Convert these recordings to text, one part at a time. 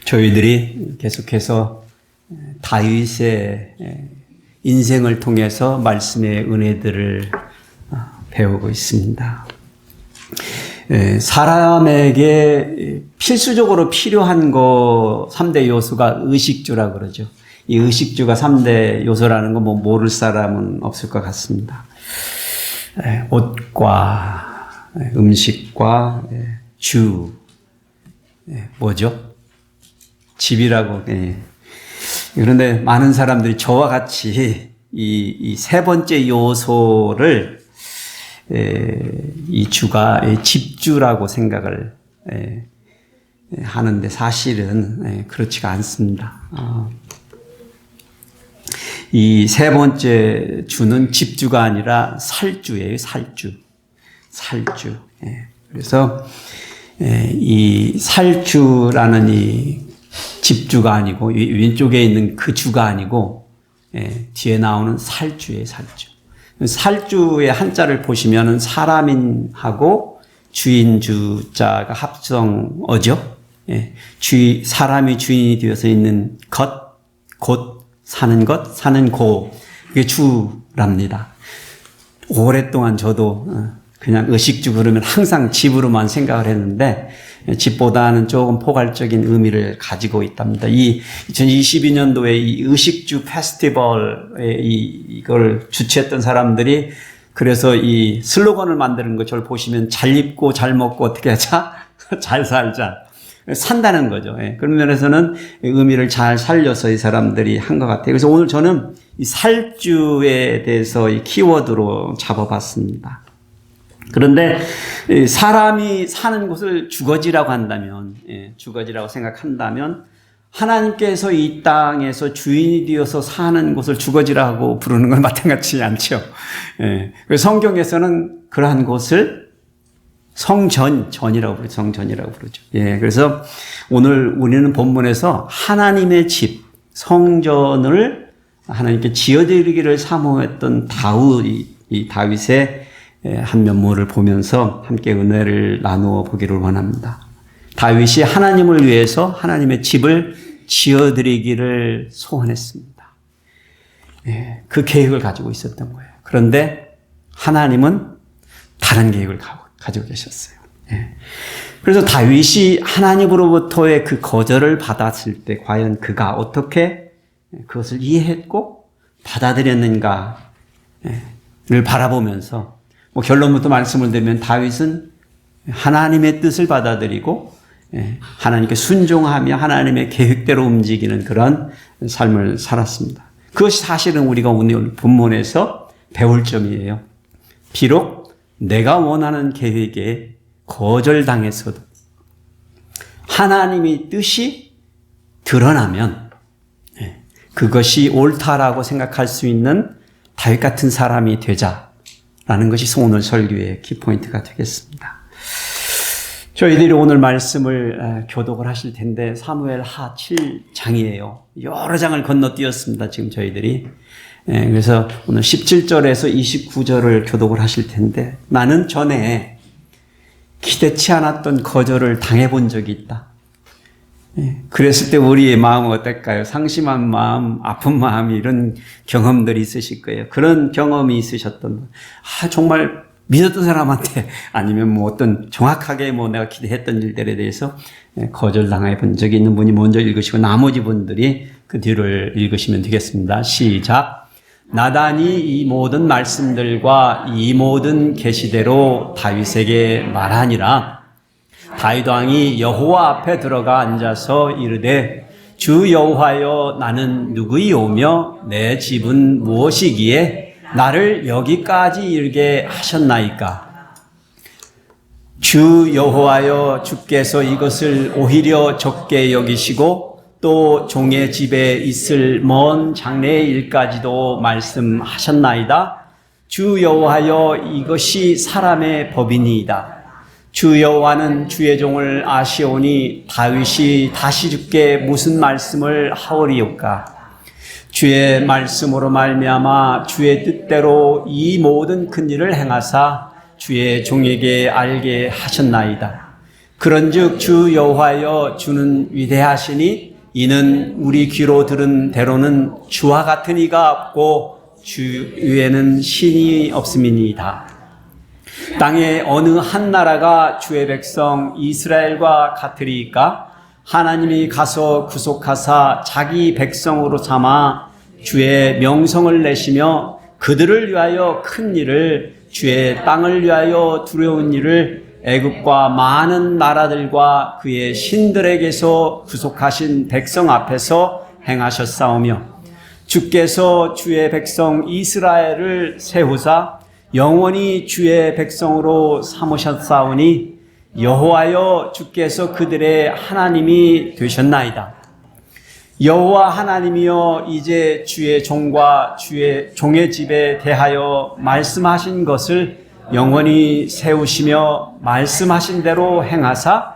저희들이 계속해서 다윗의 인생을 통해서 말씀의 은혜들을 배우고 있습니다. 사람에게 필수적으로 필요한 거 3대 요소가 의식주라고 그러죠. 이 의식주가 3대 요소라는 거 모를 사람은 없을 것 같습니다. 옷과 음식과 주, 뭐죠? 집이라고. 그런데 많은 사람들이 저와 같이 이 세 번째 요소를 이 주가 집주라고 생각을 하는데 사실은 그렇지가 않습니다. 이 세 번째 주는 집주가 아니라 살주예요. 살주. 그래서 이 살주라는 이 집주가 아니고 왼쪽에 있는 그 주가 아니고 뒤에 나오는 살주예요. 살주. 살주의 한자를 보시면은 사람인하고 주인주자가 합성어죠. 사람이 주인이 되어서 있는 것, 곧 사는 것, 사는 고, 그게 주랍니다. 오랫동안 저도 그냥 의식주 그러면 항상 집으로만 생각을 했는데 집보다는 조금 포괄적인 의미를 가지고 있답니다. 이 2022년도에 이 의식주 페스티벌에 이걸 주최했던 사람들이 그래서 이 슬로건을 만드는 거 저를 보시면 잘 입고 잘 먹고 어떻게 하자? 잘 살자. 산다는 거죠. 그런 면에서는 의미를 잘 살려서 이 사람들이 한 것 같아요. 그래서 오늘 저는 이 살주에 대해서 이 키워드로 잡아봤습니다. 그런데 사람이 사는 곳을 주거지라고 한다면, 주거지라고 생각한다면 하나님께서 이 땅에서 주인이 되어서 사는 곳을 주거지라고 부르는 건 마땅하지 않죠. 그래서 성경에서는 그러한 곳을 성전이라고 부르죠. 그래서 오늘 우리는 본문에서 하나님의 집, 성전을 하나님께 지어드리기를 사모했던 다윗의 한 면모를 보면서 함께 은혜를 나누어 보기를 원합니다. 다윗이 하나님을 위해서 하나님의 집을 지어드리기를 소원했습니다. 그 계획을 가지고 있었던 거예요. 그런데 하나님은 다른 계획을 가지고 계셨어요. 그래서 다윗이 하나님으로부터의 그 거절을 받았을 때 과연 그가 어떻게 그것을 이해했고 받아들였는가를 바라보면서 결론부터 말씀을 드리면 다윗은 하나님의 뜻을 받아들이고 하나님께 순종하며 하나님의 계획대로 움직이는 그런 삶을 살았습니다. 그것이 사실은 우리가 오늘 본문에서 배울 점이에요. 비록 내가 원하는 계획에 거절당해서도 하나님의 뜻이 드러나면 그것이 옳다라고 생각할 수 있는 다윗 같은 사람이 되자라는 것이 오늘 설교의 키포인트가 되겠습니다. 저희들이 오늘 말씀을 교독을 하실 텐데 사무엘 하 7장이에요. 여러 장을 건너뛰었습니다. 지금 저희들이. 그래서 오늘 17절에서 29절을 교독을 하실 텐데 나는 전에 기대치 않았던 거절을 당해본 적이 있다. 그랬을 때 우리의 마음은 어떨까요? 상심한 마음, 아픈 마음 이런 경험들이 있으실 거예요. 그런 경험이 있으셨던 정말 믿었던 사람한테 아니면 어떤 정확하게 내가 기대했던 일들에 대해서 거절당해 본 적이 있는 분이 먼저 읽으시고 나머지 분들이 그 뒤를 읽으시면 되겠습니다. 시작. 나단이 이 모든 말씀들과 이 모든 계시대로 다윗에게 말하니라. 다윗 왕이 여호와 앞에 들어가 앉아서 이르되 주 여호와여 나는 누구이오며 내 집은 무엇이기에 나를 여기까지 이르게 하셨나이까. 주 여호와여 주께서 이것을 오히려 적게 여기시고 또 종의 집에 있을 먼 장래의 일까지도 말씀하셨나이다. 주 여호와여 이것이 사람의 법이니이다. 주 여호와는 주의 종을 아시오니 다윗이 다시 주께 무슨 말씀을 하오리오까. 주의 말씀으로 말미암아 주의 뜻대로 이 모든 큰 일을 행하사 주의 종에게 알게 하셨나이다. 그런즉 주 여호와여 주는 위대하시니 이는 우리 귀로 들은 대로는 주와 같은 이가 없고 주 위에는 신이 없음이니이다. 땅에 어느 한 나라가 주의 백성 이스라엘과 같으리이까? 하나님이 가서 구속하사 자기 백성으로 삼아 주의 명성을 내시며 그들을 위하여 큰 일을, 주의 땅을 위하여 두려운 일을 애굽과 많은 나라들과 그의 신들에게서 구속하신 백성 앞에서 행하셨사오며, 주께서 주의 백성 이스라엘을 세우사 영원히 주의 백성으로 삼으셨사오니 여호와여 주께서 그들의 하나님이 되셨나이다. 여호와 하나님이여 이제 주의 종과 주의 종의 집에 대하여 말씀하신 것을 영원히 세우시며 말씀하신 대로 행하사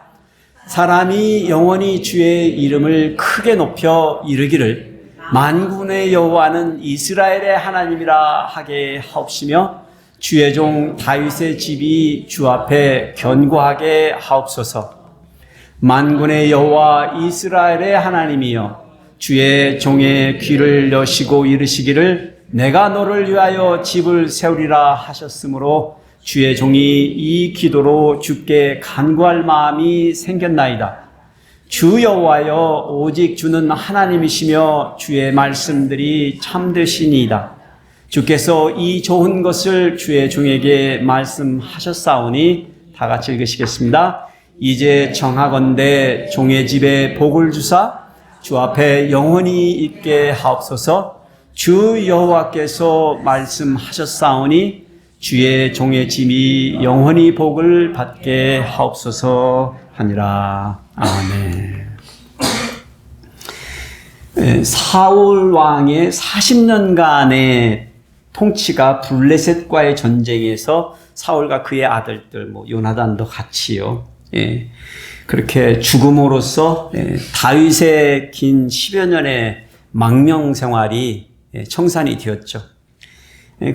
사람이 영원히 주의 이름을 크게 높여 이르기를 만군의 여호와는 이스라엘의 하나님이라 하게 하옵시며 주의 종 다윗의 집이 주 앞에 견고하게 하옵소서. 만군의 여호와 이스라엘의 하나님이여 주의 종의 귀를 여시고 이르시기를 내가 너를 위하여 집을 세우리라 하셨으므로 주의 종이 이 기도로 주께 간구할 마음이 생겼나이다. 주 여호와여 오직 주는 하나님이시며 주의 말씀들이 참되시니이다. 주께서 이 좋은 것을 주의 종에게 말씀하셨사오니 다 같이 읽으시겠습니다. 이제 정하건대 종의 집에 복을 주사 주 앞에 영원히 있게 하옵소서. 주 여호와께서 말씀하셨사오니 주의 종의 집이 영원히 복을 받게 하옵소서 하니라. 아멘. 사울 왕의 40년간의 통치가 블레셋과의 전쟁에서 사울과 그의 아들들, 요나단도 같이요. 그렇게 죽음으로써 다윗의 긴 10여 년의 망명 생활이 청산이 되었죠.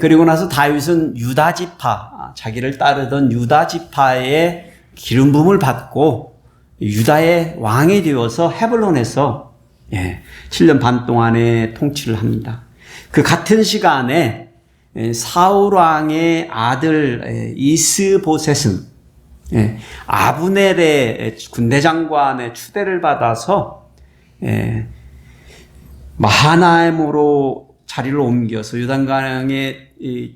그리고 나서 다윗은 유다 지파, 자기를 따르던 유다 지파의 기름 부음을 받고 유다의 왕이 되어서 헤블론에서 7년 반 동안의 통치를 합니다. 그 같은 시간에 사울 왕의 아들 이스보셋은 아브넬의 군대 장관의 추대를 받아서 마하나임으로 자리를 옮겨서 요단강의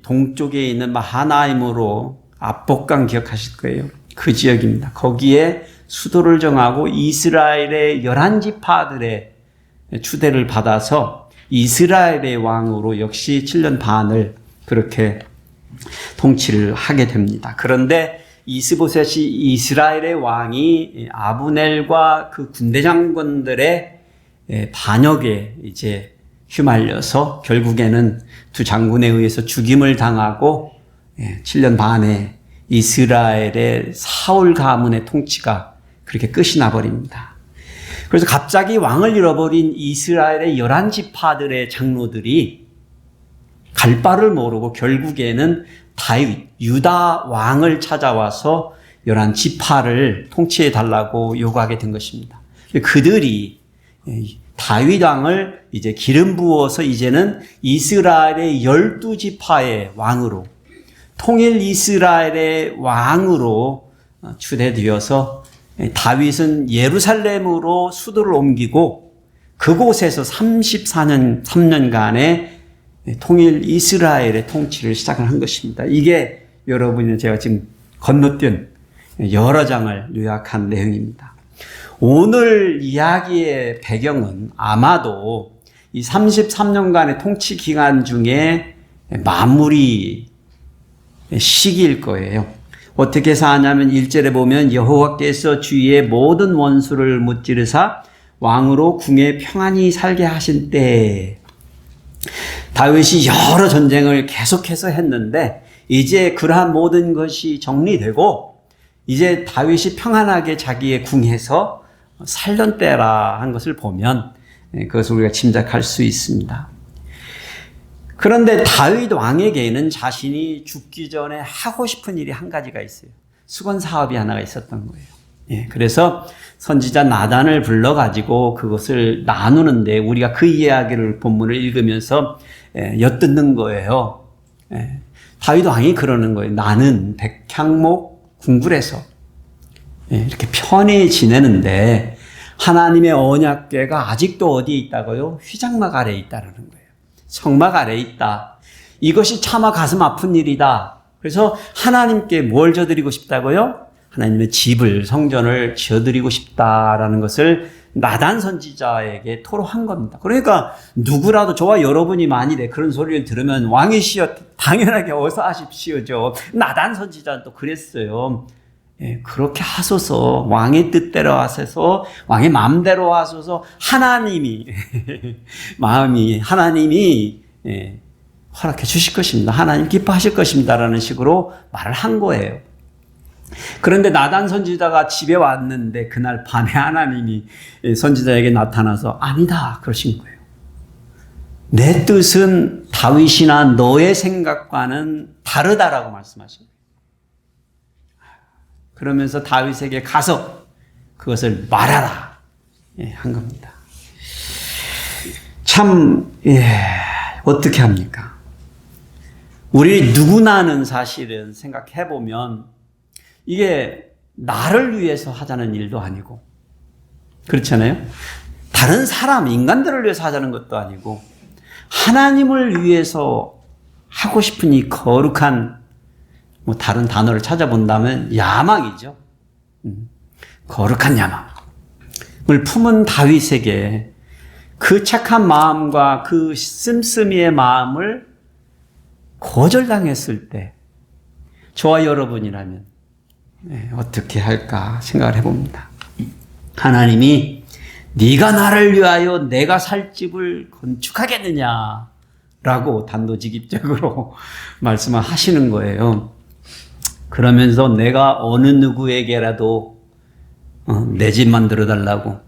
동쪽에 있는 마하나임으로, 압복강 기억하실 거예요. 그 지역입니다. 거기에 수도를 정하고 이스라엘의 11지파들의 추대를 받아서 이스라엘의 왕으로 역시 7년 반을 그렇게 통치를 하게 됩니다. 그런데 이스보셋이 이스라엘의 왕이 아브넬과 그 군대 장군들의 반역에 이제 휘말려서 결국에는 두 장군에 의해서 죽임을 당하고 7년 반에 이스라엘의 사울 가문의 통치가 그렇게 끝이 나버립니다. 그래서 갑자기 왕을 잃어버린 이스라엘의 11지파들의 장로들이 갈 바를 모르고 결국에는 다윗, 유다 왕을 찾아와서 11지파를 통치해 달라고 요구하게 된 것입니다. 그들이 다윗 왕을 이제 기름 부어서 이제는 이스라엘의 12지파의 왕으로, 통일 이스라엘의 왕으로 추대되어서 다윗은 예루살렘으로 수도를 옮기고 그곳에서 3년간의 통일 이스라엘의 통치를 시작을 한 것입니다. 이게 여러분이 제가 지금 건너뛴 여러 장을 요약한 내용입니다. 오늘 이야기의 배경은 아마도 이 33년간의 통치 기간 중에 마무리 시기일 거예요. 어떻게 사냐면 1절에 보면 여호와께서 주위의 모든 원수를 무찌르사 왕으로 궁에 평안히 살게 하신 때, 다윗이 여러 전쟁을 계속해서 했는데 이제 그러한 모든 것이 정리되고 이제 다윗이 평안하게 자기의 궁에서 살던 때라 한 것을 보면 그것을 우리가 짐작할 수 있습니다. 그런데 다윗 왕에게는 자신이 죽기 전에 하고 싶은 일이 한 가지가 있어요. 수건 사업이 하나가 있었던 거예요. 그래서 선지자 나단을 불러가지고 그것을 나누는데 우리가 그 이야기를 본문을 읽으면서 엿듣는 거예요. 다윗 왕이 그러는 거예요. 나는 백향목 궁굴에서 이렇게 편히 지내는데 하나님의 언약궤가 아직도 어디에 있다고요? 휘장막 아래에 있다라는 거예요. 성막 아래에 있다. 이것이 차마 가슴 아픈 일이다. 그래서 하나님께 뭘 저드리고 싶다고요? 하나님의 집을, 성전을 지어드리고 싶다라는 것을 나단 선지자에게 토로한 겁니다. 그러니까 누구라도 저와 여러분이 만일에 그런 소리를 들으면 왕이시여 당연하게 어서 하십시오죠. 나단 선지자는 또 그랬어요. 그렇게 하소서, 왕의 뜻대로 하소서, 왕의 마음대로 하소서, 하나님이 허락해 주실 것입니다. 하나님 기뻐하실 것입니다라는 식으로 말을 한 거예요. 그런데 나단 선지자가 집에 왔는데 그날 밤에 하나님이 선지자에게 나타나서 아니다 그러신 거예요. 내 뜻은 다윗이나 너의 생각과는 다르다라고 말씀하신 거예요. 그러면서 다윗에게 가서 그것을 말하라 한 겁니다. 참 어떻게 합니까? 우리 누구나는 사실은 생각해 보면 이게 나를 위해서 하자는 일도 아니고 그렇잖아요. 다른 사람, 인간들을 위해서 하자는 것도 아니고 하나님을 위해서 하고 싶은 이 거룩한 다른 단어를 찾아본다면 야망이죠. 거룩한 야망을 품은 다윗에게 그 착한 마음과 그 씀씀이의 마음을 거절당했을 때 저와 여러분이라면 어떻게 할까 생각을 해봅니다. 하나님이 네가 나를 위하여 내가 살 집을 건축하겠느냐라고 단도직입적으로 말씀을 하시는 거예요. 그러면서 내가 어느 누구에게라도 내 집 만들어 달라고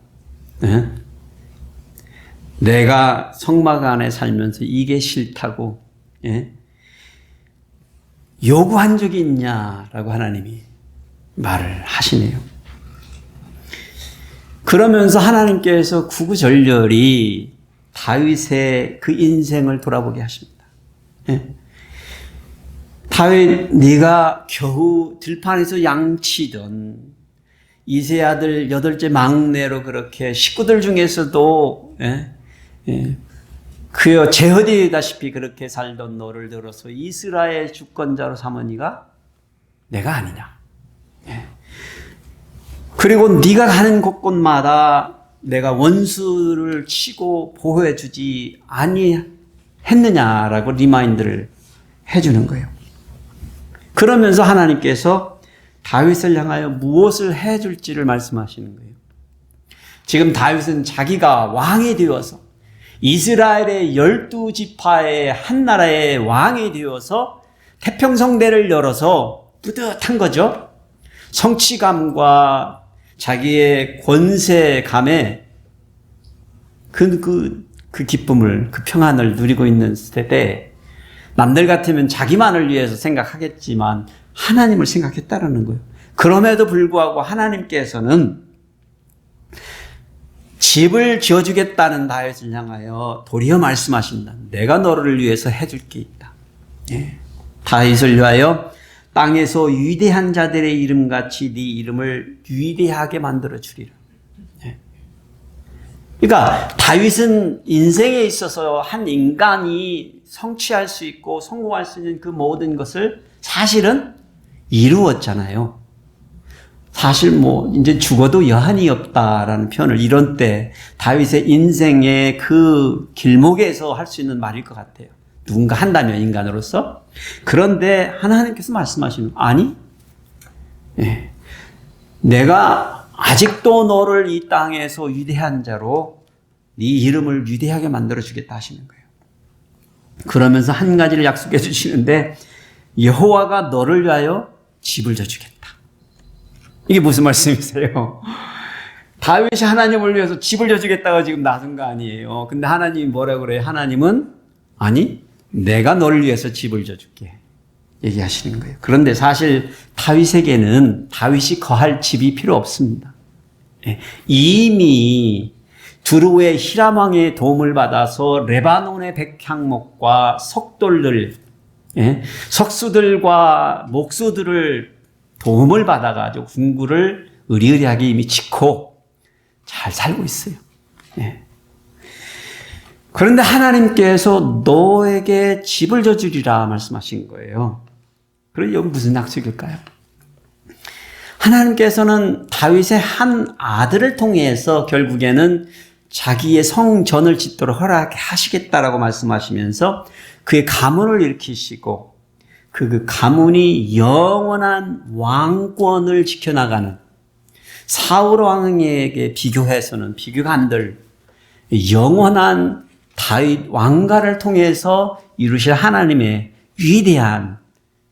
내가 성막 안에 살면서 이게 싫다고 요구한 적이 있냐라고 하나님이 말을 하시네요. 그러면서 하나님께서 구구절절히 다윗의 그 인생을 돌아보게 하십니다. 다윗, 네가 겨우 들판에서 양치던 이세 아들 8째 막내로 그렇게 식구들 중에서도 그여 제허디다시피 그렇게 살던 너를 들어서 이스라엘 주권자로 삼으니가 내가 아니냐. 그리고 네가 가는 곳곳마다 내가 원수를 치고 보호해 주지 아니했느냐라고 리마인드를 해주는 거예요. 그러면서 하나님께서 다윗을 향하여 무엇을 해줄지를 말씀하시는 거예요. 지금 다윗은 자기가 왕이 되어서 이스라엘의 12지파의 한 나라의 왕이 되어서 태평성대를 열어서 뿌듯한 거죠. 성취감과 자기의 권세감에 그 기쁨을, 그 평안을 누리고 있는 때에 남들 같으면 자기만을 위해서 생각하겠지만 하나님을 생각했다라는 거예요. 그럼에도 불구하고 하나님께서는 집을 지어주겠다는 다윗을 향하여 도리어 말씀하신다. 내가 너를 위해서 해줄 게 있다. 다윗을 위하여 땅에서 위대한 자들의 이름같이 네 이름을 위대하게 만들어 주리라. 그러니까 다윗은 인생에 있어서 한 인간이 성취할 수 있고 성공할 수 있는 그 모든 것을 사실은 이루었잖아요. 사실 이제 죽어도 여한이 없다라는 표현을 이런 때 다윗의 인생의 그 길목에서 할 수 있는 말일 것 같아요. 누군가 한다면 인간으로서. 그런데 하나님께서 말씀하시는 아니, 내가 아직도 너를 이 땅에서 위대한 자로 네 이름을 위대하게 만들어 주겠다 하시는 거예요. 그러면서 한 가지를 약속해 주시는데 여호와가 너를 위하여 집을 져주겠다. 이게 무슨 말씀이세요? 다윗이 하나님을 위해서 집을 져주겠다고 지금 나선 거 아니에요. 근데 하나님이 뭐라고 그래요? 하나님은 아니, 내가 너를 위해서 집을 져줄게. 얘기하시는 거예요. 그런데 사실 다윗에게는 다윗이 거할 집이 필요 없습니다. 이미 두루의 히람 왕의 도움을 받아서 레바논의 백향목과 석돌들, 석수들과 목수들을 도움을 받아가지고 궁궐을 의리의리하게 이미 짓고 잘 살고 있어요. 그런데 하나님께서 너에게 집을 져주리라 말씀하신 거예요. 그럼 여기 무슨 약속일까요? 하나님께서는 다윗의 한 아들을 통해서 결국에는 자기의 성전을 짓도록 허락하시겠다라고 말씀하시면서 그의 가문을 일으키시고 그 가문이 영원한 왕권을 지켜나가는 사울 왕에게 비교해서는 비교가 안 될 영원한 다윗 왕가를 통해서 이루실 하나님의 위대한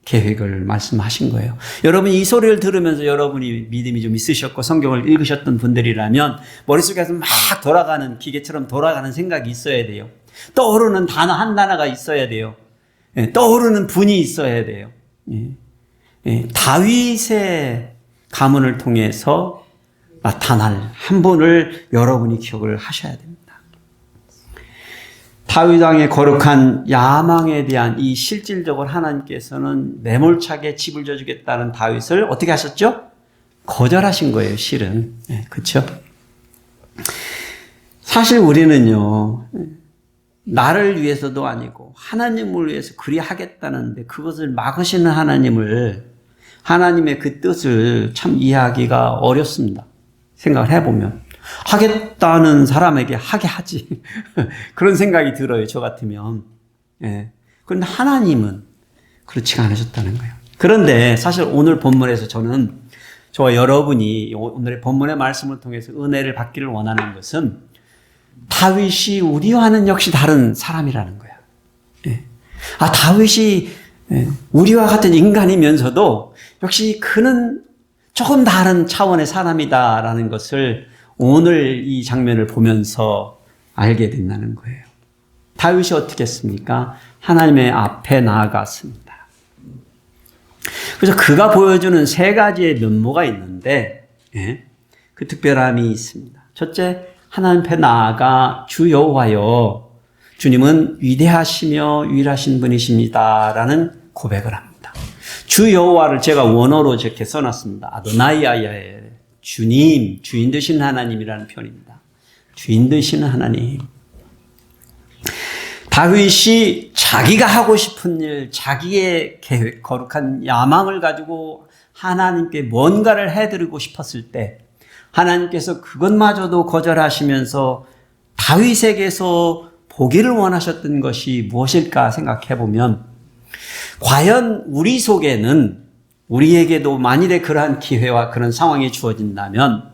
계획을 말씀하신 거예요. 여러분 이 소리를 들으면서 여러분이 믿음이 좀 있으셨고 성경을 읽으셨던 분들이라면 머릿속에서 막 돌아가는 기계처럼 돌아가는 생각이 있어야 돼요. 떠오르는 단어 한 단어가 있어야 돼요. 떠오르는 분이 있어야 돼요. 다윗의 가문을 통해서 나타날 한 분을 여러분이 기억을 하셔야 됩니다. 다윗 왕의 거룩한 야망에 대한 이 실질적으로 하나님께서는 매몰차게 집을 져주겠다는 다윗을 어떻게 하셨죠? 거절하신 거예요, 실은. 그렇죠? 사실 우리는요, 나를 위해서도 아니고 하나님을 위해서 그리 하겠다는데 그것을 막으시는 하나님의 그 뜻을 참 이해하기가 어렵습니다. 생각을 해보면. 하겠다는 사람에게 하게 하지. 그런 생각이 들어요, 저 같으면. 그런데 하나님은 그렇지가 않으셨다는 거예요. 그런데 사실 오늘 본문에서 저와 여러분이 오늘의 본문의 말씀을 통해서 은혜를 받기를 원하는 것은 다윗이 우리와는 역시 다른 사람이라는 거야. 다윗이 우리와 같은 인간이면서도 역시 그는 조금 다른 차원의 사람이다라는 것을 오늘 이 장면을 보면서 알게 된다는 거예요. 다윗이 어떻게 했습니까? 하나님의 앞에 나아갔습니다. 그래서 그가 보여주는 세 가지의 면모가 있는데 그 특별함이 있습니다. 첫째, 하나님 앞에 나아가 주 여호와여, 주님은 위대하시며 유일하신 분이십니다라는 고백을 합니다. 주 여호와를 제가 원어로 이렇게 써놨습니다. 아도나이아야의 주님, 주인 되신 하나님이라는 표현입니다. 주인 되시는 하나님. 다윗이 자기가 하고 싶은 일, 자기의 계획, 거룩한 야망을 가지고 하나님께 뭔가를 해드리고 싶었을 때 하나님께서 그것마저도 거절하시면서 다윗에게서 보기를 원하셨던 것이 무엇일까 생각해보면 과연 우리 속에는 우리에게도 만일에 그러한 기회와 그런 상황이 주어진다면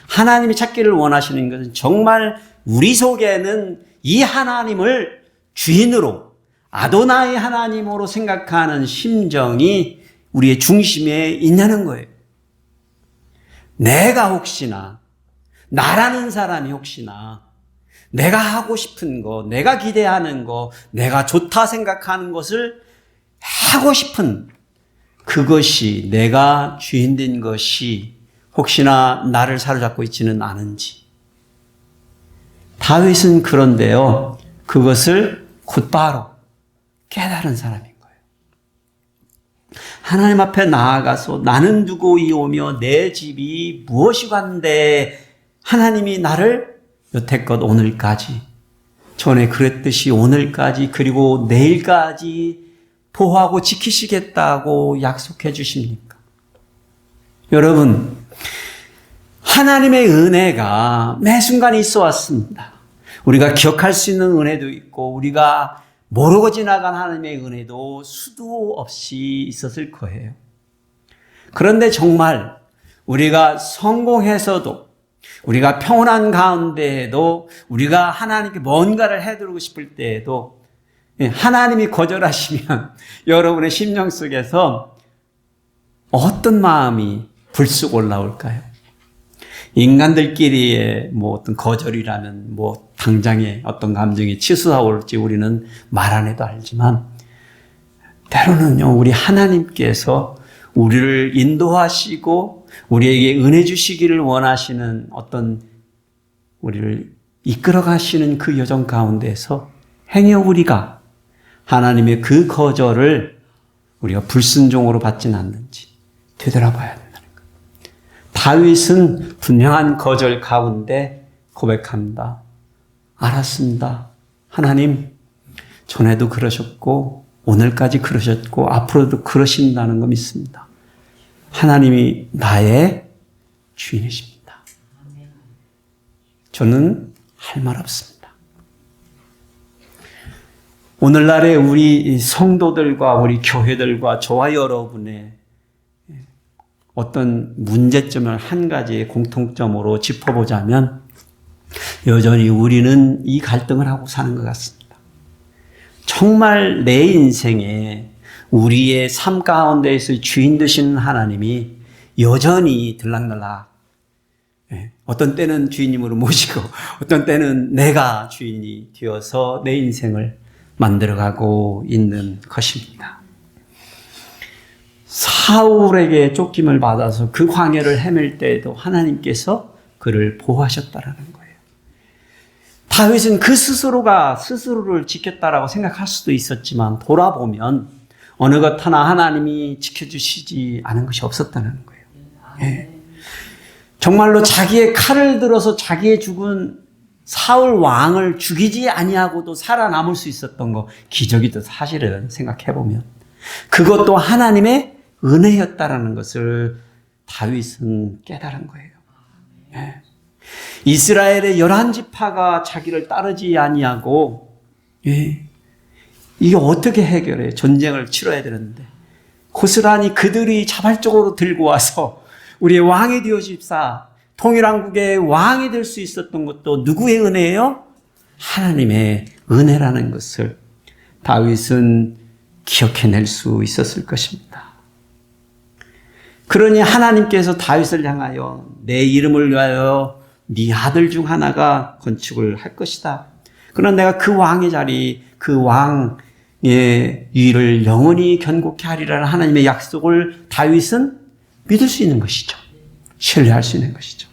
하나님이 찾기를 원하시는 것은 정말 우리 속에는 이 하나님을 주인으로 아도나이 하나님으로 생각하는 심정이 우리의 중심에 있냐는 거예요. 내가 혹시나 나라는 사람이 혹시나 내가 하고 싶은 거, 내가 기대하는 거, 내가 좋다 생각하는 것을 하고 싶은 그것이 내가 주인 된 것이 혹시나 나를 사로잡고 있지는 않은지. 다윗은 그런데요, 그것을 곧바로 깨달은 사람인 거예요. 하나님 앞에 나아가서 나는 누구이오며 내 집이 무엇이간데 하나님이 나를 여태껏 오늘까지, 전에 그랬듯이 오늘까지 그리고 내일까지 보호하고 지키시겠다고 약속해 주십니까? 여러분, 하나님의 은혜가 매 순간 있어 왔습니다. 우리가 기억할 수 있는 은혜도 있고 우리가 모르고 지나간 하나님의 은혜도 수도 없이 있었을 거예요. 그런데 정말 우리가 성공해서도 우리가 평온한 가운데에도 우리가 하나님께 뭔가를 해드리고 싶을 때에도 하나님이 거절하시면 여러분의 심령 속에서 어떤 마음이 불쑥 올라올까요? 인간들끼리의 어떤 거절이라면 당장에 어떤 감정이 치솟아올지 우리는 말 안 해도 알지만 때로는요, 우리 하나님께서 우리를 인도하시고 우리에게 은혜 주시기를 원하시는 어떤 우리를 이끌어 가시는 그 여정 가운데서 행여 우리가 하나님의 그 거절을 우리가 불순종으로 받지는 않는지 되돌아봐야 된다는 거예요. 다윗은 분명한 거절 가운데 고백합니다. 알았습니다. 하나님, 전에도 그러셨고 오늘까지 그러셨고 앞으로도 그러신다는 거 믿습니다. 하나님이 나의 주인이십니다. 저는 할 말 없습니다. 오늘날의 우리 성도들과 우리 교회들과 저와 여러분의 어떤 문제점을 한 가지의 공통점으로 짚어보자면 여전히 우리는 이 갈등을 하고 사는 것 같습니다. 정말 내 인생에 우리의 삶 가운데에서 주인 되시는 하나님이 여전히 들락날락 어떤 때는 주인님으로 모시고 어떤 때는 내가 주인이 되어서 내 인생을 만들어가고 있는 것입니다. 사울에게 쫓김을 받아서 그 광야를 헤맬 때에도 하나님께서 그를 보호하셨다라는 거예요. 다윗은 그 스스로가 스스로를 지켰다라고 생각할 수도 있었지만 돌아보면 어느 것 하나 하나님이 지켜주시지 않은 것이 없었다는 거예요. 예. 정말로 자기의 칼을 들어서 자기의 죽은 사울 왕을 죽이지 아니하고도 살아남을 수 있었던 거 기적이도 사실은 생각해보면 그것도 하나님의 은혜였다라는 것을 다윗은 깨달은 거예요. 예. 이스라엘의 11지파가 자기를 따르지 아니하고 예. 이게 어떻게 해결해? 전쟁을 치러야 되는데 고스란히 그들이 자발적으로 들고 와서 우리의 왕이 되어집사 통일왕국의 왕이 될 수 있었던 것도 누구의 은혜예요? 하나님의 은혜라는 것을 다윗은 기억해낼 수 있었을 것입니다. 그러니 하나님께서 다윗을 향하여 내 이름을 위하여 네 아들 중 하나가 건축을 할 것이다. 그러나 내가 그 왕의 자리, 그 왕의 위를 영원히 견고케 하리라는 하나님의 약속을 다윗은 믿을 수 있는 것이죠. 신뢰할 수 있는 것이죠.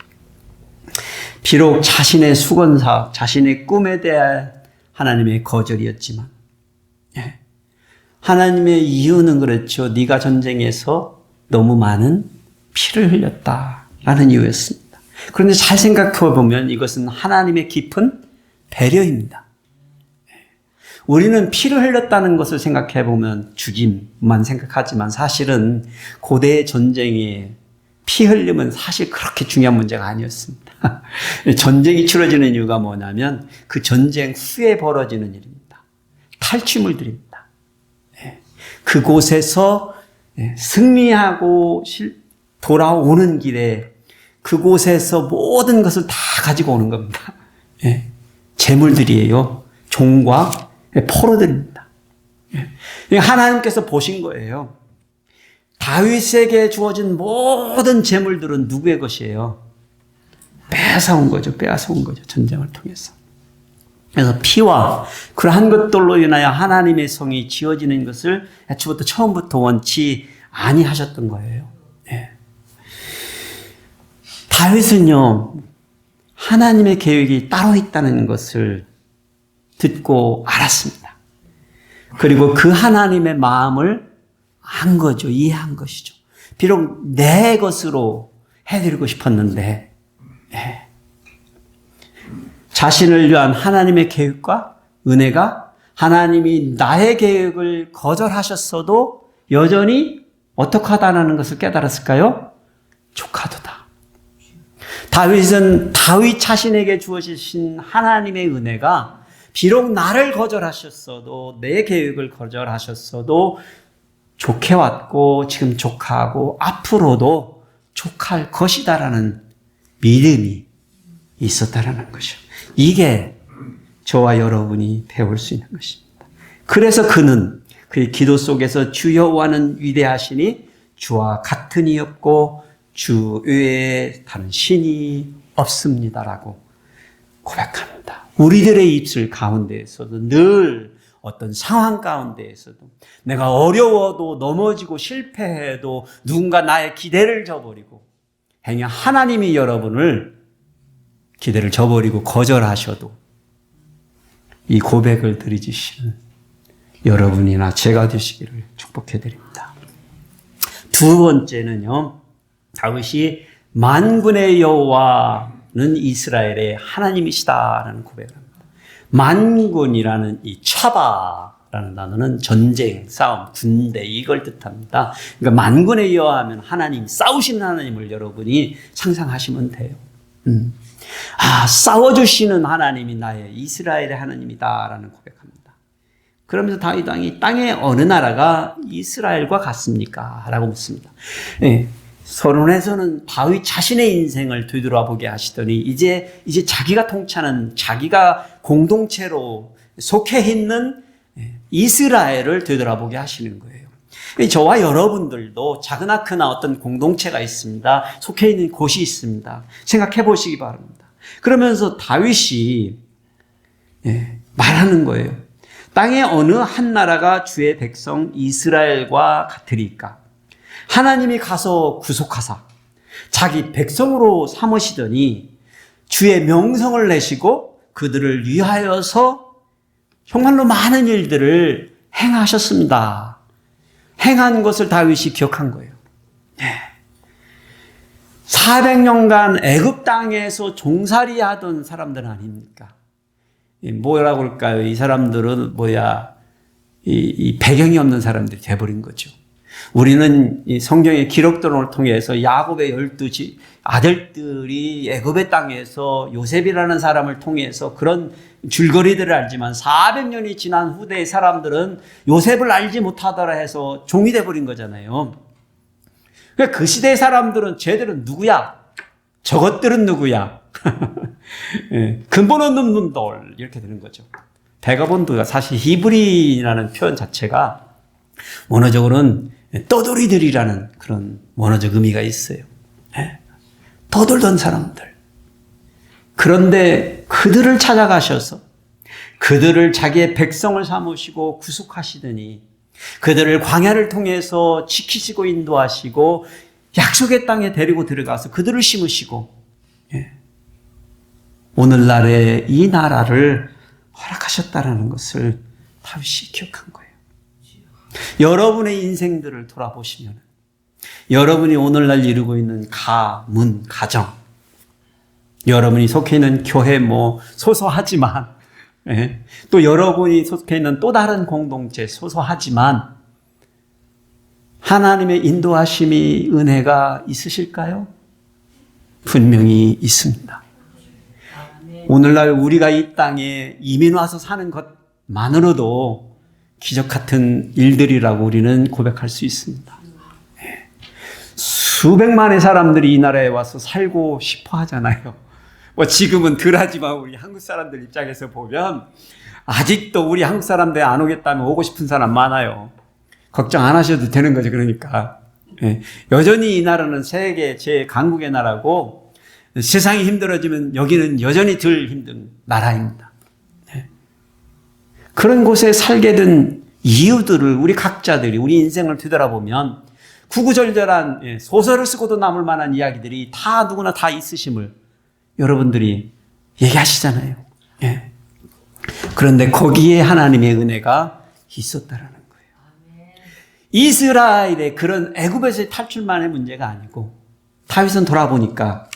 비록 자신의 수건사, 자신의 꿈에 대한 하나님의 거절이었지만 하나님의 이유는 그렇죠. 네가 전쟁에서 너무 많은 피를 흘렸다라는 이유였습니다. 그런데 잘 생각해 보면 이것은 하나님의 깊은 배려입니다. 우리는 피를 흘렸다는 것을 생각해 보면 죽임만 생각하지만 사실은 고대의 전쟁에 피 흘림은 사실 그렇게 중요한 문제가 아니었습니다. 전쟁이 치러지는 이유가 뭐냐면 그 전쟁 후에 벌어지는 일입니다. 탈취물들입니다. 그곳에서 승리하고 돌아오는 길에 그곳에서 모든 것을 다 가지고 오는 겁니다. 재물들이에요. 종과 포로들입니다. 하나님께서 보신 거예요. 다윗에게 주어진 모든 재물들은 누구의 것이에요? 빼앗아온 거죠. 빼앗아온 거죠. 전쟁을 통해서. 그래서 피와 그러한 것들로 인하여 하나님의 성이 지어지는 것을 애초부터 처음부터 원치 아니하셨던 거예요. 네. 다윗은요, 하나님의 계획이 따로 있다는 것을 듣고 알았습니다. 그리고 그 하나님의 마음을 안 거죠. 이해한 것이죠. 비록 내 것으로 해드리고 싶었는데 자신을 위한 하나님의 계획과 은혜가 하나님이 나의 계획을 거절하셨어도 여전히 어떻게 하다는 것을 깨달았을까요? 족하도다. 다윗은 다윗 자신에게 주어지신 하나님의 은혜가 비록 나를 거절하셨어도 내 계획을 거절하셨어도 좋게 왔고 지금 족하고 앞으로도 족할 것이다라는 믿음이 있었다라는 것이죠. 이게 저와 여러분이 배울 수 있는 것입니다. 그래서 그는 그의 기도 속에서 주 여호와는 위대하시니 주와 같은 이 없고 주 외에 다른 신이 없습니다라고 고백합니다. 우리들의 입술 가운데에서도 늘 어떤 상황 가운데에서도 내가 어려워도 넘어지고 실패해도 누군가 나의 기대를 저버리고 행여 하나님이 여러분을 기대를 저버리고 거절하셔도 이 고백을 드리시는 여러분이나 제가 되시기를 축복해 드립니다. 두 번째는요, 다윗이 만군의 여호와는 이스라엘의 하나님이시다라는 고백을 합니다. 만군이라는 이 차바라는 단어는 전쟁, 싸움, 군대 이걸 뜻합니다. 그러니까 만군의 여호와하면 하나님, 싸우시는 하나님을 여러분이 상상하시면 돼요. 싸워주시는 하나님이 나의 이스라엘의 하나님이다라는 고백합니다. 그러면서 다윗 왕이 땅의 어느 나라가 이스라엘과 같습니까? 라고 묻습니다. 서론에서는 다윗 자신의 인생을 되돌아보게 하시더니 이제 자기가 통치하는 자기가 공동체로 속해 있는 이스라엘을 되돌아보게 하시는 거예요. 저와 여러분들도 작으나 크나 어떤 공동체가 있습니다. 속해 있는 곳이 있습니다. 생각해 보시기 바랍니다. 그러면서 다윗이 말하는 거예요. 땅의 어느 한 나라가 주의 백성 이스라엘과 같으리까? 하나님이 가서 구속하사 자기 백성으로 삼으시더니 주의 명성을 내시고 그들을 위하여서 정말로 많은 일들을 행하셨습니다. 행한 것을 다윗이 기억한 거예요. 400년간 애굽 땅에서 종살이 하던 사람들 아닙니까? 뭐라고 할까요? 이 사람들은 이 배경이 없는 사람들이 돼버린 거죠. 우리는 이 성경의 기록들을 통해서 야곱의 12 아들들이 애굽의 땅에서 요셉이라는 사람을 통해서 그런 줄거리들을 알지만 400년이 지난 후대의 사람들은 요셉을 알지 못하더라 해서 종이 돼버린 거잖아요. 그러니까 그 시대의 사람들은 쟤들은 누구야? 저것들은 누구야? 근본 없는 놈들 이렇게 되는 거죠. 베가본드가 사실 히브리라는 표현 자체가 원어적으로는 떠돌이들이라는 그런 원어적 의미가 있어요. 떠돌던 사람들. 그런데 그들을 찾아가셔서 그들을 자기의 백성을 삼으시고 구속하시더니 그들을 광야를 통해서 지키시고 인도하시고 약속의 땅에 데리고 들어가서 그들을 심으시고 오늘날의 이 나라를 허락하셨다는 것을 다윗이 기억한 거예요. 여러분의 인생들을 돌아보시면 여러분이 오늘날 이루고 있는 가문, 가정, 여러분이 속해 있는 교회 소소하지만 또 여러분이 속해 있는 또 다른 공동체 소소하지만 하나님의 인도하심이 은혜가 있으실까요? 분명히 있습니다. 오늘날 우리가 이 땅에 이민 와서 사는 것만으로도 기적 같은 일들이라고 우리는 고백할 수 있습니다. 수백만의 사람들이 이 나라에 와서 살고 싶어 하잖아요. 지금은 덜하지만 우리 한국 사람들 입장에서 보면 아직도 우리 한국 사람들 안 오겠다면 오고 싶은 사람 많아요. 걱정 안 하셔도 되는 거죠. 그러니까 여전히 이 나라는 세계 제강국의 나라고 세상이 힘들어지면 여기는 여전히 덜 힘든 나라입니다. 그런 곳에 살게 된 이유들을 우리 각자들이 우리 인생을 되돌아보면 구구절절한 소설을 쓰고도 남을 만한 이야기들이 다 누구나 다 있으심을 여러분들이 얘기하시잖아요. 그런데 거기에 하나님의 은혜가 있었다라는 거예요. 이스라엘의 그런 애굽에서의 탈출만의 문제가 아니고 다윗은 돌아보니까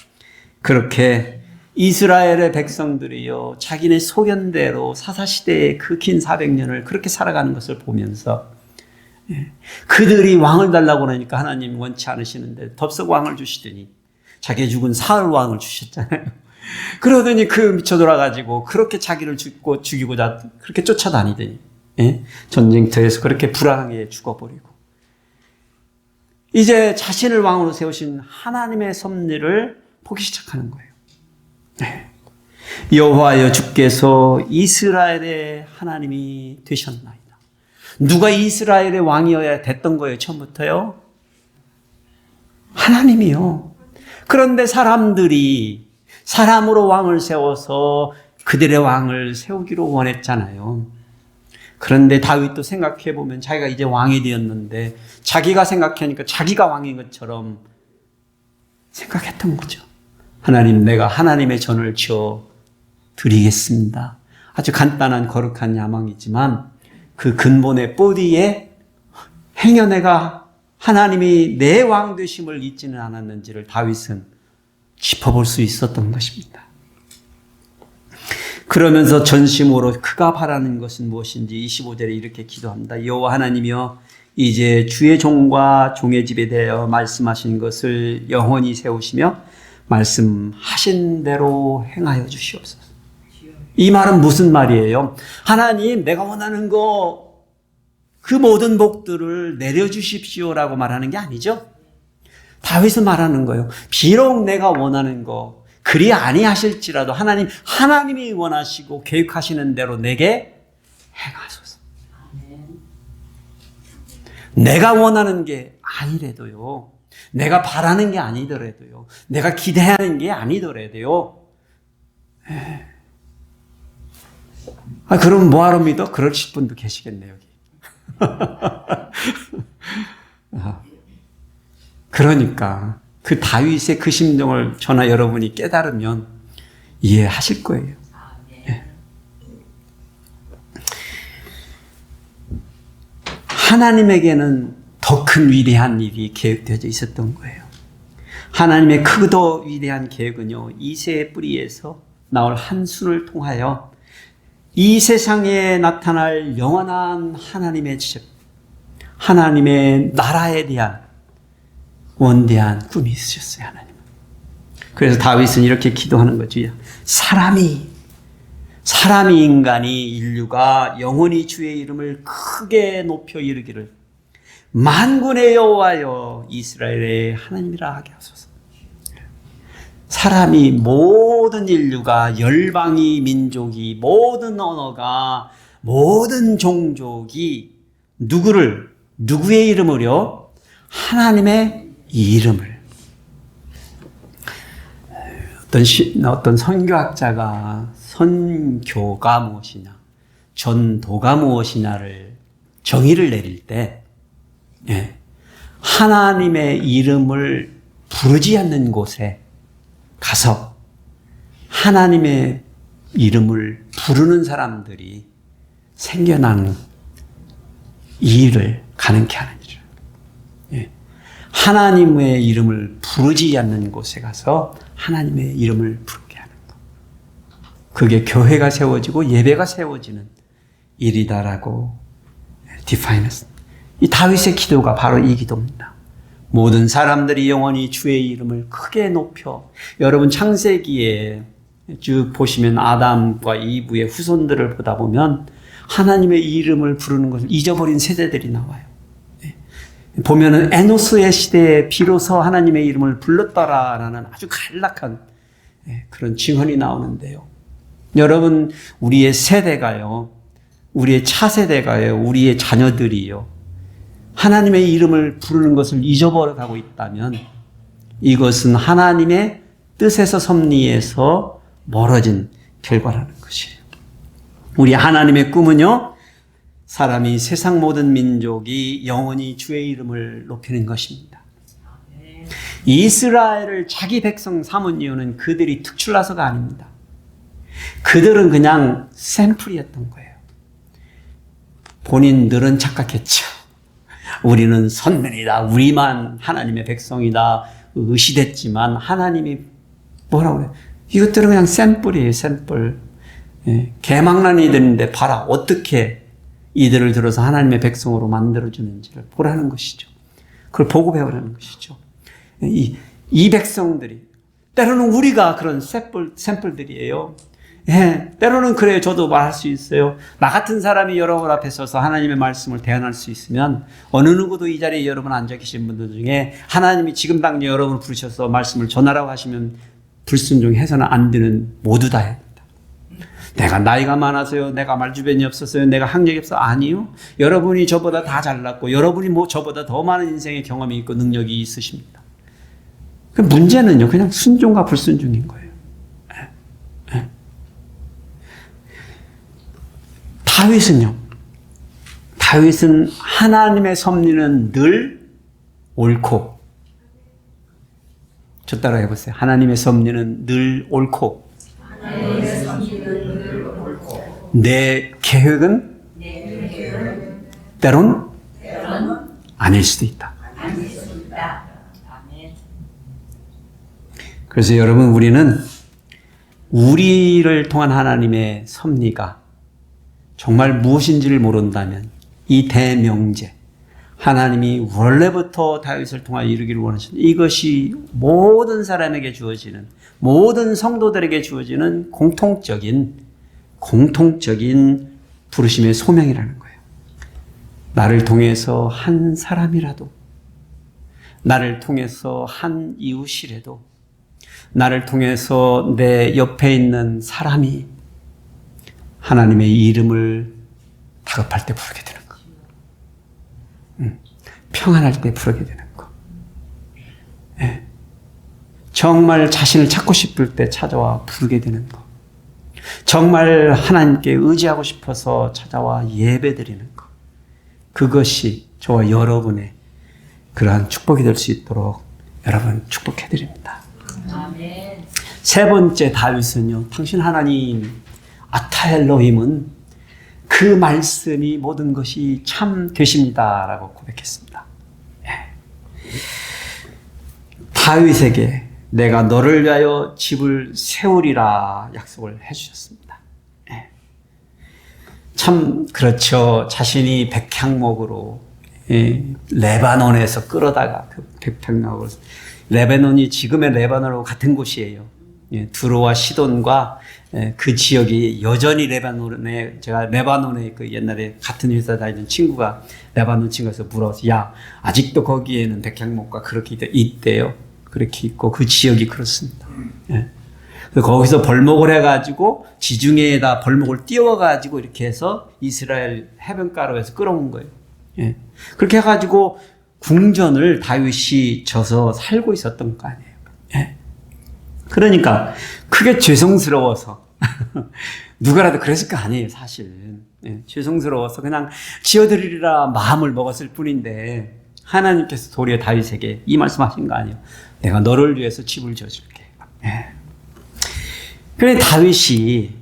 그렇게 이스라엘의 백성들이요 자기네 소견대로 사사시대의 그 긴 400년을 그렇게 살아가는 것을 보면서 그들이 왕을 달라고 하니까 하나님 원치 않으시는데 덥석 왕을 주시더니 자기 죽은 사울 왕을 주셨잖아요. 그러더니 미쳐 돌아가지고 그렇게 자기를 죽이고자 그렇게 쫓아다니더니 전쟁터에서 그렇게 불안하게 죽어버리고 이제 자신을 왕으로 세우신 하나님의 섭리를 보기 시작하는 거예요. 여호와여 주께서 이스라엘의 하나님이 되셨나이다. 누가 이스라엘의 왕이어야 됐던 거예요? 처음부터요? 하나님이요. 그런데 사람들이 사람으로 왕을 세워서 그들의 왕을 세우기로 원했잖아요. 그런데 다윗도 생각해 보면 자기가 이제 왕이 되었는데 자기가 생각하니까 자기가 왕인 것처럼 생각했던 거죠. 하나님, 내가 하나님의 전을 지어 드리겠습니다. 아주 간단한 거룩한 야망이지만 그 근본의 뿌리에 행여내가 하나님이 내 왕 되심을 잊지는 않았는지를 다윗은 짚어볼 수 있었던 것입니다. 그러면서 전심으로 그가 바라는 것은 무엇인지 25절에 이렇게 기도합니다. 여호와 하나님이여, 이제 주의 종과 종의 집에 대하여 말씀하신 것을 영원히 세우시며 말씀하신 대로 행하여 주시옵소서. 이 말은 무슨 말이에요? 하나님, 내가 원하는 그 모든 복들을 내려주십시오라고 말하는 게 아니죠. 다윗은 말하는 거예요. 비록 내가 원하는 거 그리 아니하실지라도 하나님이 원하시고 계획하시는 대로 내게 행하소서. 내가 원하는 게 아니래도요, 내가 바라는 게 아니더라도요, 내가 기대하는 게 아니더라도요, 그럼 뭐하러 믿어? 그러실 분도 계시겠네요, 여기. 그러니까 그 다윗의 그 심정을 저나 여러분이 깨달으면 이해하실 거예요. 네. 하나님에게는 더 큰 위대한 일이 계획되어져 있었던 거예요. 하나님의 크고 위대한 계획은요, 이새의 뿌리에서 나올 한순을 통하여 이 세상에 나타날 영원한 하나님의 집, 하나님의 나라에 대한 원대한 꿈이 있으셨어요, 하나님은. 그래서 다윗은 이렇게 기도하는 거죠. 사람이 인간이 인류가 영원히 주의 이름을 크게 높여 이르기를 만군의 여호와여 이스라엘의 하나님이라 하게 하소서. 사람이, 모든 인류가, 열방이, 민족이, 모든 언어가, 모든 종족이 누구의 이름을요? 하나님의 이름을. 어떤 선교학자가 선교가 무엇이냐, 전도가 무엇이냐를 정의를 내릴 때, 하나님의 이름을 부르지 않는 곳에 가서 하나님의 이름을 부르는 사람들이 생겨나는 이 일을 가능케 하는 일이에요. 하나님의 이름을 부르지 않는 곳에 가서 하나님의 이름을 부르게 하는 것. 그게 교회가 세워지고 예배가 세워지는 일이다라고 디파인했습니다. 이 다윗의 기도가 바로 이 기도입니다. 모든 사람들이 영원히 주의 이름을 크게 높여, 여러분 창세기에 쭉 보시면 아담과 이브의 후손들을 보다 보면 하나님의 이름을 부르는 것을 잊어버린 세대들이 나와요. 보면은 에노스의 시대에 비로소 하나님의 이름을 불렀더라라는 아주 간략한 그런 증언이 나오는데요. 여러분, 우리의 세대가요, 우리의 차세대가요, 우리의 자녀들이요, 하나님의 이름을 부르는 것을 잊어버려가고 있다면 이것은 하나님의 뜻에서 섭리에서 멀어진 결과라는 것이에요. 우리 하나님의 꿈은요, 사람이, 세상 모든 민족이 영원히 주의 이름을 높이는 것입니다. 이스라엘을 자기 백성 삼은 이유는 그들이 특출나서가 아닙니다. 그들은 그냥 샘플이었던 거예요. 본인들은 착각했죠. 우리는 선민이다, 우리만 하나님의 백성이다 의시됐지만 하나님이 뭐라고 그래요? 이것들은 그냥 샘플이에요, 샘플. 개망난 이들인데 봐라, 어떻게 이들을 들어서 하나님의 백성으로 만들어주는지를 보라는 것이죠. 그걸 보고 배우라는 것이죠. 이 백성들이, 때로는 우리가 그런 샘플들이에요. 때로는 그래요. 저도 말할 수 있어요. 나 같은 사람이 여러분 앞에 서서 하나님의 말씀을 대언할 수 있으면 어느 누구도 이 자리에 여러분 앉아 계신 분들 중에 하나님이 지금 당장 여러분을 부르셔서 말씀을 전하라고 하시면 불순종해서는 안 되는, 모두 다 해야 됩니다. 내가 나이가 많아서요, 내가 말주변이 없어서요, 내가 학력이 없어. 아니요. 여러분이 저보다 다 잘났고 여러분이 저보다 더 많은 인생의 경험이 있고 능력이 있으십니다. 그 문제는요, 그냥 순종과 불순종인 거예요. 다윗은요, 다윗은 하나님의 섭리는 늘 옳고, 저 따라 해보세요. 하나님의 섭리는 늘 옳고, 내 계획은 때론 아닐 수도 있다. 그래서 여러분, 우리는 우리를 통한 하나님의 섭리가 정말 무엇인지를 모른다면 이 대명제, 하나님이 원래부터 다윗을 통하여 이루기를 원하시는 이것이 모든 사람에게 주어지는, 모든 성도들에게 주어지는 공통적인 부르심의 소명이라는 거예요. 나를 통해서 한 사람이라도, 나를 통해서 한 이웃이라도, 나를 통해서 내 옆에 있는 사람이 하나님의 이름을 다급할 때 부르게 되는 거. 평안할 때 부르게 되는 거. 예. 정말 자신을 찾고 싶을 때 찾아와 부르게 되는 거. 정말 하나님께 의지하고 싶어서 찾아와 예배드리는 거. 그것이 저와 여러분의 그러한 축복이 될 수 있도록 여러분 축복해드립니다. 아멘. 세 번째 다윗은요, 당신 하나님 아타 엘로힘은 그 말씀이 모든 것이 참 되십니다 라고 고백했습니다. 예. 다윗에게 내가 너를 위하여 집을 세우리라 약속을 해주셨습니다. 예. 참 그렇죠. 자신이 백향목으로 레바논에서 끌어다가 그 백향목으로, 레바논이 지금의 레바논하고 같은 곳이에요. 두로와 시돈과 그 지역이 여전히 레바논에, 제가 레바논에 그 옛날에 같은 회사 다니던 친구가 레바논 친구에서 물어서, 야, 아직도 거기에는 백향목과 그렇게 있대요. 그렇게 있고 그 지역이 그렇습니다. 그래서 거기서 벌목을 해가지고 지중해에다 벌목을 띄워가지고 이렇게 해서 이스라엘 해변가로 해서 끌어온 거예요. 그렇게 해가지고 궁전을 다윗이 져서 살고 있었던 거 아니에요. 그러니까 크게 죄송스러워서 누가라도 그랬을 거 아니에요, 사실. 죄송스러워서 그냥 지어드리리라 마음을 먹었을 뿐인데 하나님께서 도리어 다윗에게 이 말씀하신 거 아니에요. 내가 너를 위해서 집을 지어줄게. 그래 다윗이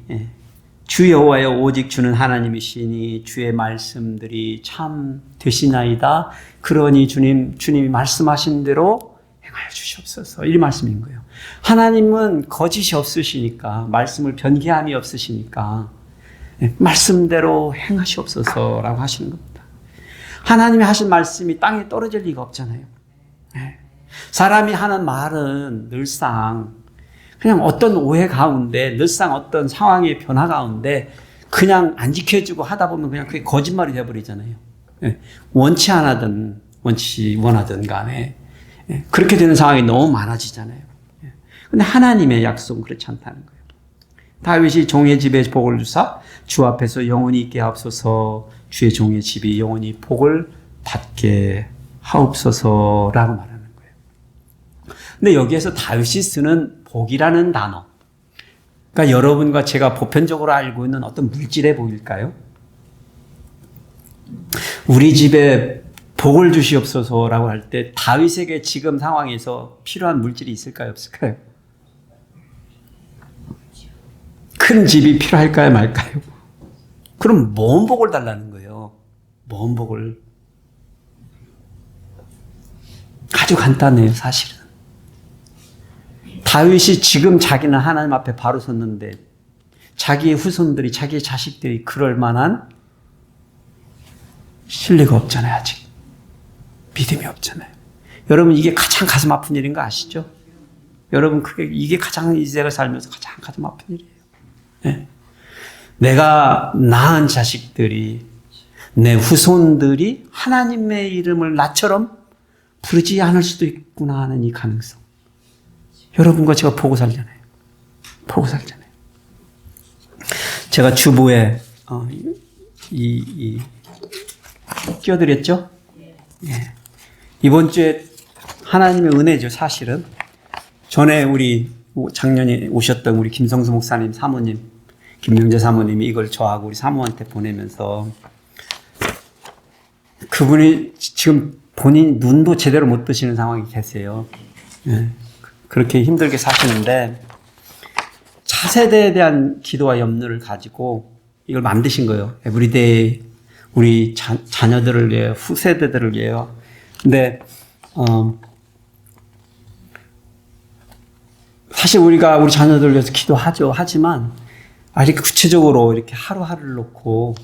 주 여호와여 오직 주는 하나님이시니 주의 말씀들이 참 되시나이다. 그러니 주님이 말씀하신 대로 행하여 주시옵소서. 이 말씀인 거예요. 하나님은 거짓이 없으시니까, 말씀을 변개함이 없으시니까 말씀대로 행하시옵소서라고 하시는 겁니다. 하나님이 하신 말씀이 땅에 떨어질 리가 없잖아요. 사람이 하는 말은 늘상 그냥 어떤 오해 가운데, 늘상 어떤 상황의 변화 가운데 그냥 안 지켜주고 하다 보면 그냥 그게 거짓말이 되어버리잖아요. 원치 않아든 원하든 간에 그렇게 되는 상황이 너무 많아지잖아요. 근데 하나님의 약속은 그렇지 않다는 거예요. 다윗이 종의 집에 복을 주사 주 앞에서 영원히 있게 하옵소서, 주의 종의 집이 영원히 복을 받게 하옵소서라고 말하는 거예요. 근데 여기에서 다윗이 쓰는 복이라는 단어, 그러니까 여러분과 제가 보편적으로 알고 있는 어떤 물질의 복일까요? 우리 집에 복을 주시옵소서라고 할 때 다윗에게 지금 상황에서 필요한 물질이 있을까요, 없을까요? 큰 집이 필요할까요, 말까요? 그럼 뭔 복을 달라는 거예요? 뭔 복을? 아주 간단해요, 사실은. 다윗이 지금 자기는 하나님 앞에 바로 섰는데 자기의 후손들이, 자기의 자식들이 그럴 만한 신뢰가 없잖아요, 아직. 믿음이 없잖아요. 여러분, 이게 가장 가슴 아픈 일인 거 아시죠? 여러분, 이게 가장 이 세상을 살면서 가장 가슴 아픈 일이에요. 네. 내가 낳은 자식들이, 내 후손들이 하나님의 이름을 나처럼 부르지 않을 수도 있구나 하는 이 가능성. 여러분과 제가 보고 살잖아요. 보고 살잖아요. 제가 주보에 띄워드렸죠? 예. 이번 주에 하나님의 은혜죠, 사실은. 전에 작년에 오셨던 우리 김성수 목사님 사모님, 김명재 사모님이 이걸 저하고 우리 사모한테 보내면서 그분이 지금 본인 눈도 제대로 못 뜨시는 상황이 계세요. 예, 그렇게 힘들게 사시는데 차세대에 대한 기도와 염려를 가지고 이걸 만드신 거예요. 에브리데이 우리 자녀들을 위해 후세대들을 위해요. 근데 사실 우리가 우리 자녀들을 위해서 기도하죠. 하지만 이렇게 구체적으로 이렇게 하루하루를 놓고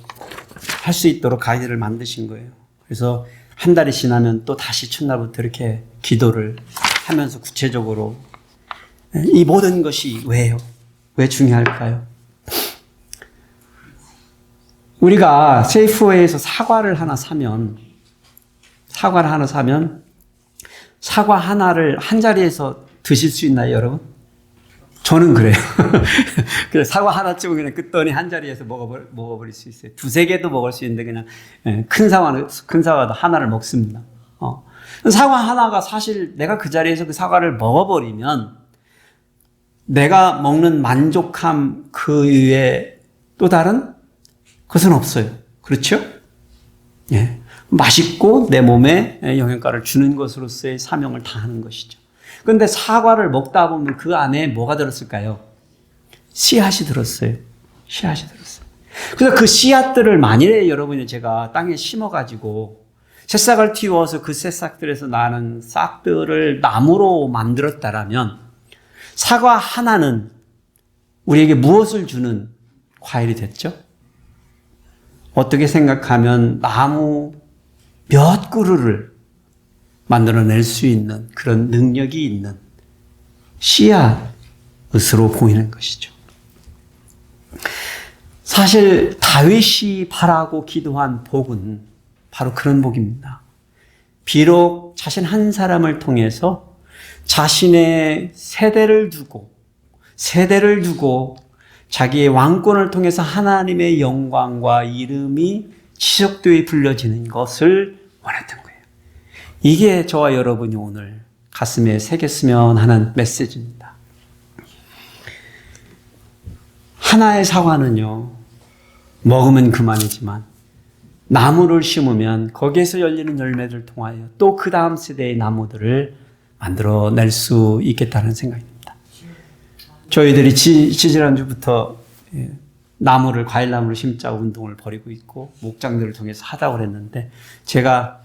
할 수 있도록 가이드를 만드신 거예요. 그래서 한 달이 지나면 또 다시 첫날부터 이렇게 기도를 하면서 구체적으로 이 모든 것이 왜요? 왜 중요할까요? 우리가 세이프웨이에서 사과를 하나 사면 사과 하나를 한 자리에서 드실 수 있나요, 여러분? 저는 그래요. 그래서 사과 하나쯤은 그냥 끄떡이 한 자리에서 먹어버릴 수 있어요. 두세 개도 먹을 수 있는데 그냥 큰 사과도 하나를 먹습니다. 사과 하나가 사실 내가 그 자리에서 그 사과를 먹어버리면 내가 먹는 만족함 그 이외에 또 다른 것은 없어요. 그렇죠? 예. 맛있고 내 몸에 영양가를 주는 것으로서의 사명을 다하는 것이죠. 그런데 사과를 먹다 보면 그 안에 뭐가 들었을까요? 씨앗이 들었어요. 씨앗이 들었어요. 그래서 그 씨앗들을 만일에 여러분이 제가 땅에 심어가지고 새싹을 틔워서 그 새싹들에서 나는 싹들을 나무로 만들었다라면 사과 하나는 우리에게 무엇을 주는 과일이 됐죠? 어떻게 생각하면 나무 몇 그루를 만들어낼 수 있는 그런 능력이 있는 씨앗으로 보이는 것이죠. 사실 다윗이 바라고 기도한 복은 바로 그런 복입니다. 비록 자신 한 사람을 통해서 자신의 세대를 두고 자기의 왕권을 통해서 하나님의 영광과 이름이 지속되게 불려지는 것을 원했던 거예요. 이게 저와 여러분이 오늘 가슴에 새겼으면 하는 메시지입니다. 하나의 사과는요, 먹으면 그만이지만 나무를 심으면 거기에서 열리는 열매를 통하여 또 그 다음 세대의 나무들을 만들어낼 수 있겠다는 생각입니다. 저희들이 지지난주부터 과일나무를 심자고 운동을 벌이고 있고 목장들을 통해서 하자고 그랬는데 제가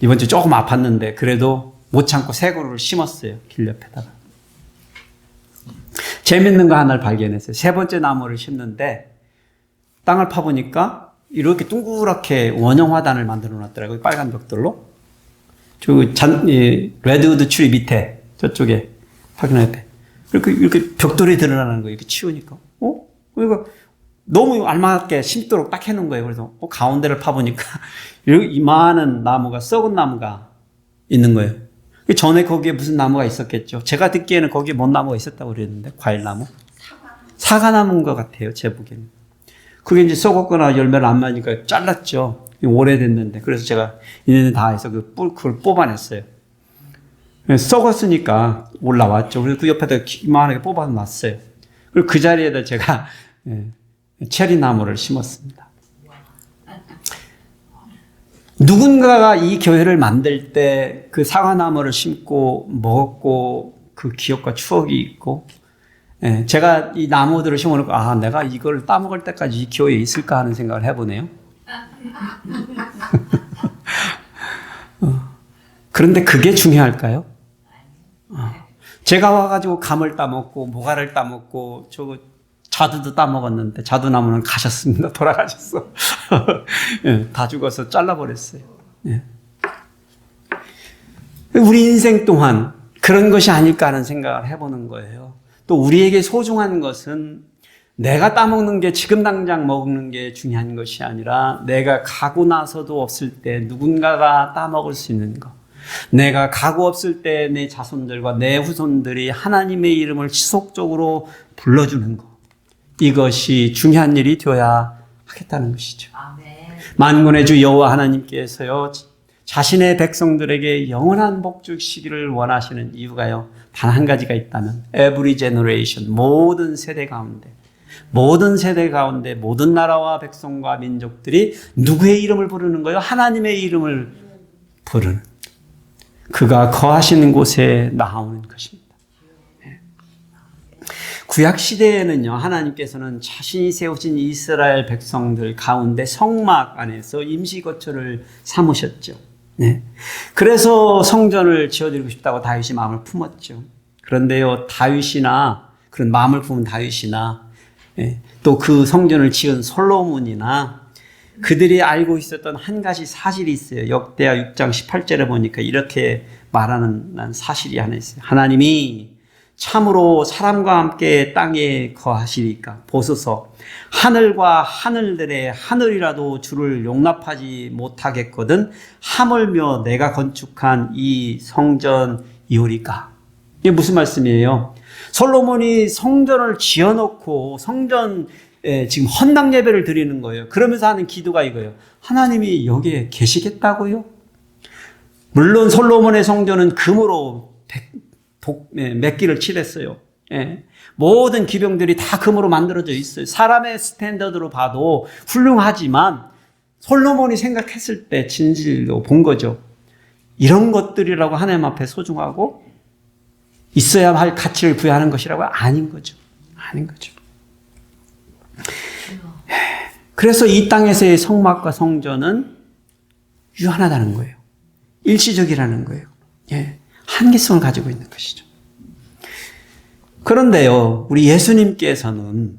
이번 주 조금 아팠는데 그래도 못 참고 새 그루를 심었어요. 길 옆에다가. 재밌는 거 하나를 발견했어요. 세 번째 나무를 심는데 땅을 파보니까 이렇게 둥그랗게 원형 화단을 만들어 놨더라고요. 빨간 벽돌로. 레드우드 추리 밑에 저쪽에 파기나 옆에 이렇게 벽돌이 드러나는 거예요. 이렇게 치우니까. 그러니까 너무 알맞게 심도록 딱 해놓은 거예요. 그래서 가운데를 파보니까 이만한 나무가, 썩은 나무가 있는 거예요. 전에 거기에 무슨 나무가 있었겠죠. 제가 듣기에는 거기에 뭔 나무가 있었다고 그랬는데, 과일나무? 사과나무인 것 같아요, 제 보기에는. 그게 이제 썩었거나 열매를 안 맞으니까 잘랐죠. 오래됐는데. 그래서 제가 인연을 다해서 그걸 뽑아냈어요. 썩었으니까 올라왔죠. 그래서 그 옆에다 이만하게 뽑아서 놨어요. 그리고 그 자리에다 제가 체리나무를 심었습니다. 누군가가 이 교회를 만들 때 그 사과나무를 심고 먹었고 그 기억과 추억이 있고, 제가 이 나무들을 심어놓고 내가 이걸 따먹을 때까지 이 교회에 있을까 하는 생각을 해보네요. 그런데 그게 중요할까요? 제가 와가지고 감을 따먹고 모가를 따먹고 자두도 따먹었는데 자두나무는 가셨습니다. 돌아가셨어. 다 죽어서 잘라버렸어요. 우리 인생 또한 그런 것이 아닐까 하는 생각을 해보는 거예요. 또 우리에게 소중한 것은 내가 따먹는 게 지금 당장 먹는 게 중요한 것이 아니라 내가 가고 나서도 없을 때 누군가가 따먹을 수 있는 것. 내가 가고 없을 때 내 자손들과 내 후손들이 하나님의 이름을 지속적으로 불러주는 것. 이것이 중요한 일이 되어야 하겠다는 것이죠. 만군의 주 여호와 하나님께서요, 자신의 백성들에게 영원한 복 주시기를 원하시는 이유가요, 단 한 가지가 있다면 every generation, 모든 세대 가운데 모든 세대 가운데 모든 나라와 백성과 민족들이 누구의 이름을 부르는 거예요? 하나님의 이름을 부르는. 그가 거하시는 곳에 나오는 것입니다. 구약 시대에는요, 하나님께서는 자신이 세우신 이스라엘 백성들 가운데 성막 안에서 임시 거처를 삼으셨죠. 네. 그래서 성전을 지어드리고 싶다고 다윗이 마음을 품었죠. 그런데요, 다윗이나 그런 마음을 품은 다윗이나 또 그 성전을 지은 솔로몬이나 그들이 알고 있었던 한 가지 사실이 있어요. 역대하 6장 18절에 보니까 이렇게 말하는 사실이 하나 있어요. 하나님이 참으로 사람과 함께 땅에 거하시리까 보소서 하늘과 하늘들의 하늘이라도 주를 용납하지 못하겠거든 하물며 내가 건축한 이 성전이오리까. 이게 무슨 말씀이에요? 솔로몬이 성전을 지어놓고 성전에 지금 헌당 예배를 드리는 거예요. 그러면서 하는 기도가 이거예요. 하나님이 여기에 계시겠다고요? 물론 솔로몬의 성전은 금으로 맵기를 칠했어요. 모든 기병들이 다 금으로 만들어져 있어요. 사람의 스탠더드로 봐도 훌륭하지만 솔로몬이 생각했을 때 진실로 본 거죠. 이런 것들이라고 하나님 앞에 소중하고 있어야 할 가치를 부여하는 것이라고 아닌 거죠. 아닌 거죠. 그래서 이 땅에서의 성막과 성전은 유한하다는 거예요. 일시적이라는 거예요. 한계성을 가지고 있는 것이죠. 그런데요, 우리 예수님께서는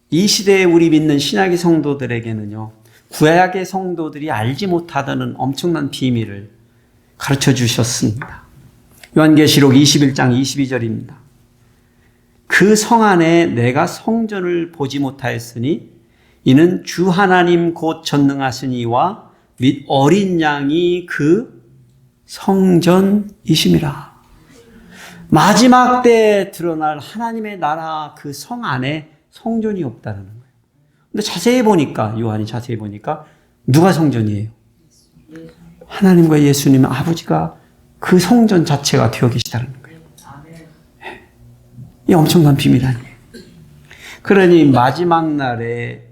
이 시대에 우리 믿는 신약의 성도들에게는요, 구약의 성도들이 알지 못하다는 엄청난 비밀을 가르쳐 주셨습니다. 요한계시록 21장 22절입니다. 그 성 안에 내가 성전을 보지 못하였으니 이는 주 하나님 곧 전능하시니와 및 어린 양이 그 성전이심이라. 마지막 때에 드러날 하나님의 나라 그 성 안에 성전이 없다는 거예요. 근데 자세히 보니까, 요한이 자세히 보니까 누가 성전이에요? 하나님과 예수님 아버지가 그 성전 자체가 되어 계시다는 거예요. 이 엄청난 비밀 아니에요. 그러니 마지막 날에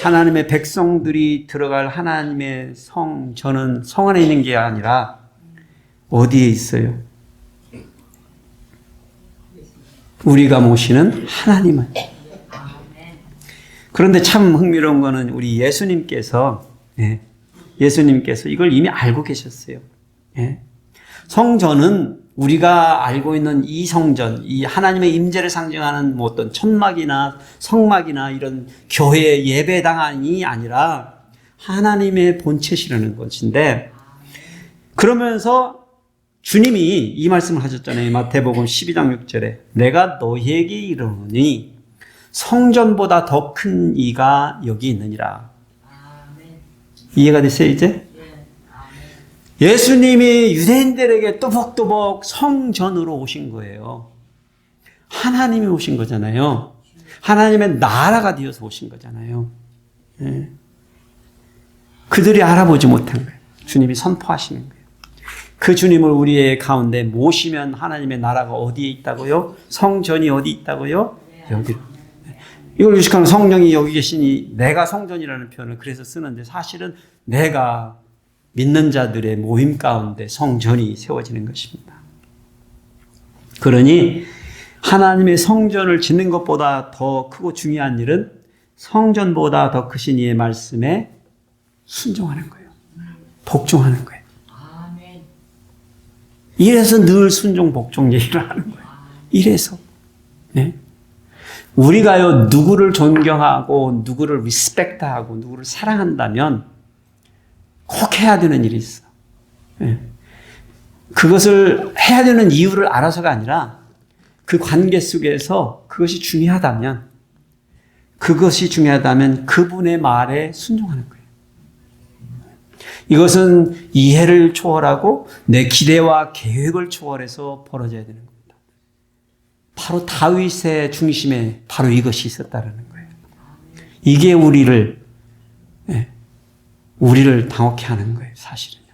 하나님의 백성들이 들어갈 하나님의 성전은 성 안에 있는 게 아니라 어디에 있어요? 우리가 모시는 하나님은. 그런데 참 흥미로운 거는 우리 예수님께서 이걸 이미 알고 계셨어요. 성전은 우리가 알고 있는 이 성전, 이 하나님의 임재를 상징하는 뭐 어떤 천막이나 성막이나 이런 교회 예배당이 아니라 하나님의 본체시라는 것인데, 그러면서 주님이 이 말씀을 하셨잖아요. 마태복음 12장 6절에 내가 너희에게 이르노니 성전보다 더 큰 이가 여기 있느니라. 이해가 됐어요 이제? 예수님이 유대인들에게 또박또박 성전으로 오신 거예요. 하나님이 오신 거잖아요. 하나님의 나라가 되어서 오신 거잖아요. 그들이 알아보지 못한 거예요. 주님이 선포하시는 거예요. 그 주님을 우리의 가운데 모시면 하나님의 나라가 어디에 있다고요? 성전이 어디 있다고요? 여기로. 이걸 유식하는 성령이 여기 계시니 내가 성전이라는 표현을 그래서 쓰는데, 사실은 내가 믿는 자들의 모임 가운데 성전이 세워지는 것입니다. 그러니 하나님의 성전을 짓는 것보다 더 크고 중요한 일은 성전보다 더 크신 이의 말씀에 순종하는 거예요. 복종하는 거예요. 이래서 늘 순종 복종 얘기를 하는 거예요. 이래서. 우리가요, 누구를 존경하고 누구를 리스펙트하고 누구를 사랑한다면 꼭 해야 되는 일이 있어. 그것을 해야 되는 이유를 알아서가 아니라 그 관계 속에서 그것이 중요하다면 그분의 말에 순종하는 거예요. 이것은 이해를 초월하고 내 기대와 계획을 초월해서 벌어져야 되는 겁니다. 바로 다윗의 중심에 바로 이것이 있었다는 거예요. 이게 우리를 당혹해 하는 거예요, 사실은요.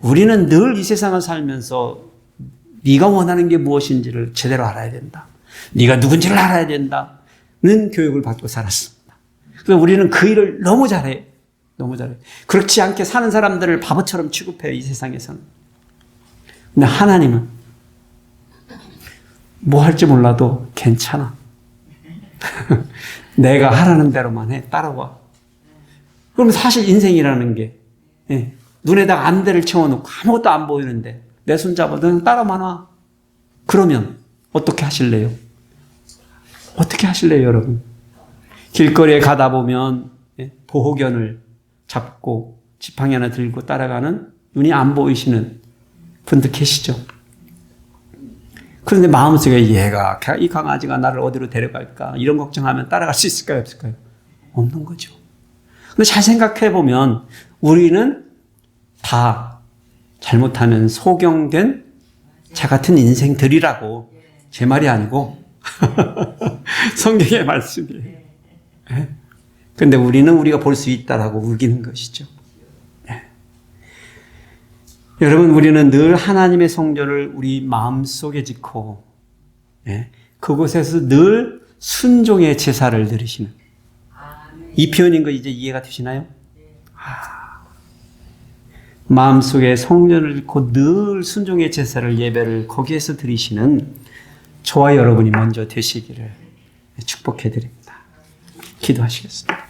우리는 늘 이 세상을 살면서 네가 원하는 게 무엇인지를 제대로 알아야 된다. 네가 누군지를 알아야 된다. 교육을 받고 살았습니다. 그래서 우리는 그 일을 너무 잘해요. 너무 잘해요. 그렇지 않게 사는 사람들을 바보처럼 취급해요, 이 세상에서는. 근데 하나님은 뭐 할지 몰라도 괜찮아. 내가 하라는 대로만 해. 따라와. 그럼 사실 인생이라는 게 눈에다가 안대를 채워놓고 아무것도 안 보이는데 내 손 잡아도 따라만 와. 그러면 어떻게 하실래요? 어떻게 하실래요, 여러분? 길거리에 가다 보면 보호견을 잡고 지팡이 하나 들고 따라가는 눈이 안 보이시는 분들 계시죠? 그런데 마음속에 얘가, 이 강아지가 나를 어디로 데려갈까? 이런 걱정하면 따라갈 수 있을까요? 없을까요? 없는 거죠. 근데 잘 생각해 보면 우리는 다 잘못하면 소경된 자 같은 인생들이라고, 제 말이 아니고 성경의 말씀이에요. 근데 우리는 우리가 볼 수 있다라고 우기는 것이죠. 여러분, 우리는 늘 하나님의 성전을 우리 마음속에 짓고 그곳에서 늘 순종의 제사를 드리시는, 이 표현인 거 이제 이해가 되시나요? 마음속에 성전을 짓고 늘 순종의 제사를, 예배를 거기에서 드리시는 저와 여러분이 먼저 되시기를 축복해 드립니다. 기도하시겠습니다.